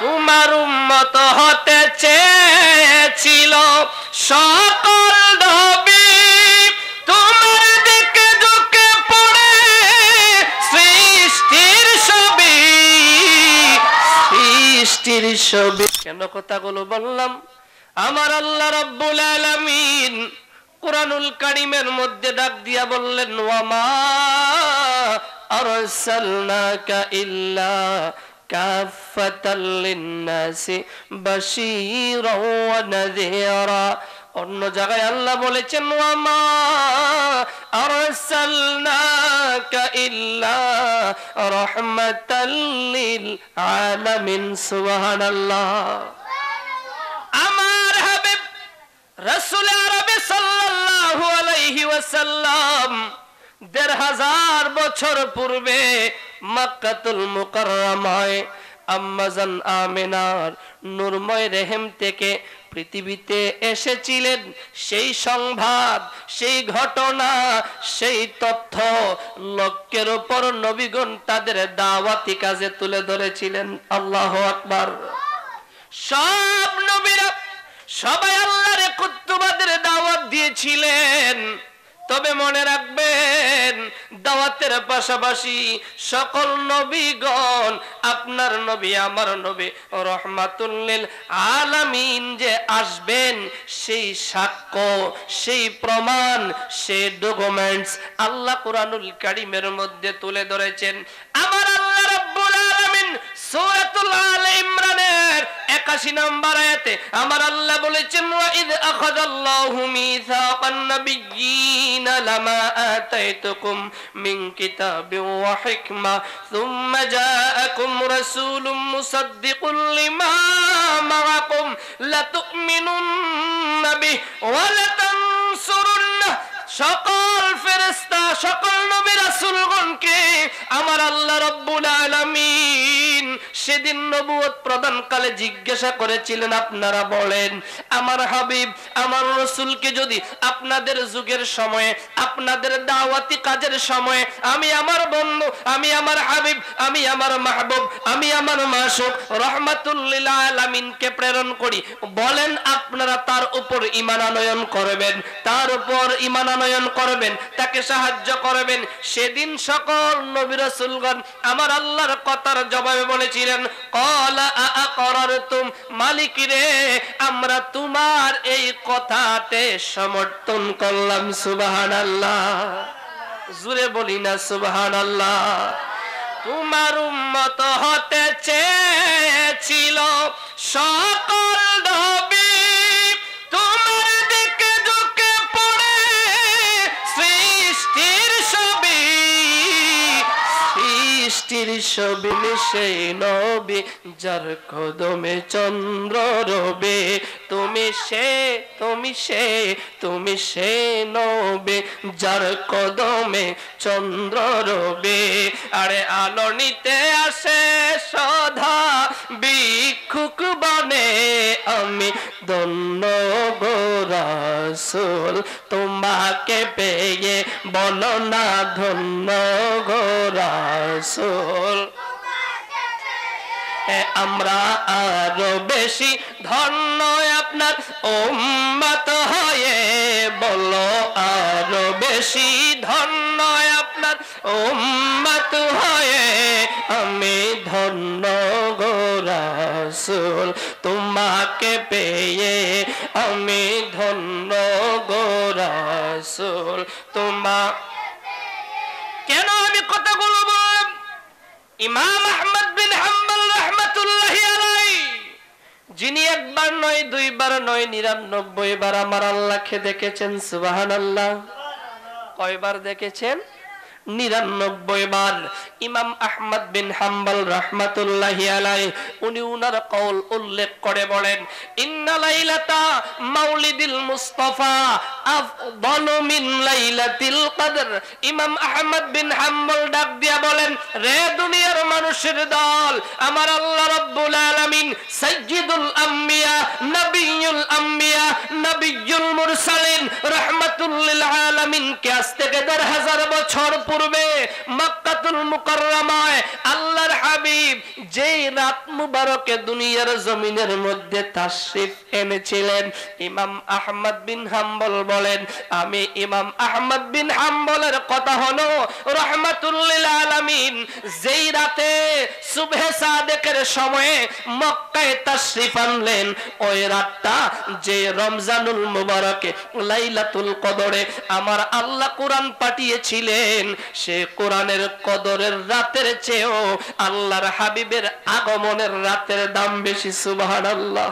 তোমার উম্মত হতে চেয়েছিল সকল নবী, তোমার দিকে ঝুঁকে পড়ে সৃষ্টির ছবি, সৃষ্টির ছবি। কেন কথাগুলো বললাম? আমার আল্লাহ রাব্বুল আলামিন কুরআনুল কারীমের মধ্যে ডাক দিয়া বললেন, ওয়ামা আরসালনাকা ইল্লা কাফাতাল লিন্নাসি বাশীরাও ওয়া নাযীরা। অন্য জায়গায় আল্লাহ বলেছেন, ওয়ামা আরসালনাকা ইল্লা রাহমাতাল লিল আলামিন। সুবহানাল্লাহ। আমার হাবিব রাসূল আরবি সাল্লাল্লাহু আলাইহি ওয়াসাল্লাম ১৫০০ বছর পূর্বে মক্কাতুল মুকাররমায় আম্মাজান আমিনার নূরময় রেহেম থেকে পৃথিবীতে এসেছিলেন। সেই সংবাদ, সেই ঘটনা, সেই তথ্য লক্ষের উপর নবীগণ তাদের দাওয়াতি কাজে তুলে ধরেছিলেন। আল্লাহু আকবার। সব নবীরা সবাই আল্লাহর কুতুবাদের দাওয়াত দিয়েছিলেন। তবে মনে রাখবেন, দাওয়াতের পাশাপাশি সকল নবীগণ, আপনার নবী আমার নবী রহমাতুল লিল আলামিন যে আসবেন, সেই সাক্ষ্য, সেই প্রমাণ, সেই ডকুমেন্টস আল্লাহ কুরআনুল কারীমের মধ্যে তুলে ধরেছেন। আমার আল্লাহ রাব্বুল আলামিন সূরাতুল আলে ইমরানের ৮১ নম্বর আয়াতে আমার আল্লাহ বলেছেন, ওয়া ইয আখাযাল্লাহু মিসাকান নাবিয়্যিনা লামা আতাইতুকুম মিন কিতাবিন ওয়া হিকমা সুম্মা জাআকুম রাসূলুম মুসাদ্দিকুল লিমা মাআকুম লাতুমিনুন্না বিহি ওয়া লাতানসুরুন্না। সকল ফেরেশতা, সকল নবী রাসূলগণকে আমার আল্লাহ রাব্বুল আলামিন সেদিন নবুয়ত প্রদানকালে জিজ্ঞাসা করেছিলেন, আপনারা বলেন আমার হাবিব আমার রাসূলকে যদি আপনাদের যুগের সময়ে, আপনাদের দাওয়াতি কাজের সময়ে আমি আমার বন্ধু, আমি আমার হাবিব, আমি আমার মাহবুব, আমি আমার মাসুক রহমাতুল লিল আলামিনকে প্রেরণ করি, বলেন আপনারা তার উপর ঈমান আনয়ন করবেন, তার উপর ঈমান আনয়ন করবেন, তাকে সাহায্য করবেন। সেদিন সকল নবী রাসূলগণ আমার আল্লাহর কথার জবাবে বলেছিলেন, ক্বালা আআকরারতুম, মালিক রে আমরা তোমার এই কথাতে সমর্থন করলাম। সুবহানাল্লাহ। জোরে বলি না সুবহানাল্লাহ। তোমার উম্মত হতে চেয়েছিল সকল নবী, তোমার দিকে ঝুঁকে পড়ে সৃষ্টির ছবি, সৃষ্টির ছবি সেই নবী যার কদমে চন্দ্র রবে। তুমি সে, তুমি সে, তুমি সে নবী যার কদমে চন্দ্র রবে। আরে আলো নিতে আসে সদা ভিক্ষুক বনে, আমি ধন্য গো রাসূল তোমাকে পেয়ে বলো না ধন্য গো রাসূল। আমরা আরো বেশি ধন্য আপনার উম্মত হয়ে, বলো আরো বেশি ধন্য আপনার উম্মত হয়ে, আমি ধন্য গো রাসূল তোমাকে পেয়ে, আমি ধন্য গো রাসূল তোমা। কেন আমি কথাগুলো বললাম? ইমাম আহমদ বিন হাম্বল রাহমাতুল্লাহি আলাইহি, যিনি একবার নয়, দুইবার নয়, ৯৯ বার আমার আল্লাহকে দেখেছেন। সুবহানাল্লাহ। কয়বার দেখেছেন? ৯৯ বার। ইমাম আহমদ বিন হাম্বল রাহমাতুল্লাহি আলাইহি উনি উনার কওল উল্লেখ করে বলেন, ইন্না লাইলাতা মাউলিদিল মুস্তাফা আফদালু মিন লাইলাতিল কদর। ইমাম আহমদ বিন হাম্বল ডাক দিয়া বলেন, রে দুনিয়ার মানুষের দল, আমার আল্লাহ রাব্বুল আলামিন সাইয়্যিদুল আম্বিয়া নবিয়ুল আম্বিয়া নবিয়ুল মুরসালিন রাহমাতুল লিল আলামিন কে আজ থেকে ১০০০ বছর পূর্বে মক্কাতুল মুকাররমায় আল্লাহর হাবিব যেই রাত মুবারকে দুনিয়ার জমিনের মধ্যে তাশরীফ এনেছিলেন, ইমাম আহমদ বিন হাম্বল বলেন, আমি ইমাম আহমদ বিন হাম্বলের কথা হলো রাহমাতুল লিল আলামিন যেই রাতে সুবহে সাদেকের সময়ে মক্কায় তাশরীফ আনলেন, ওই রাতটা যে রমজানুল মুবারকে লাইলাতুল কদরে আমার আল্লাহ কোরআন পাঠিয়েছিলেন, সে কোরআনের কদরের রাতের চেয়েও আল্লাহর হাবিবের আগমনের রাতের দাম বেশি। সুবহানাল্লাহ।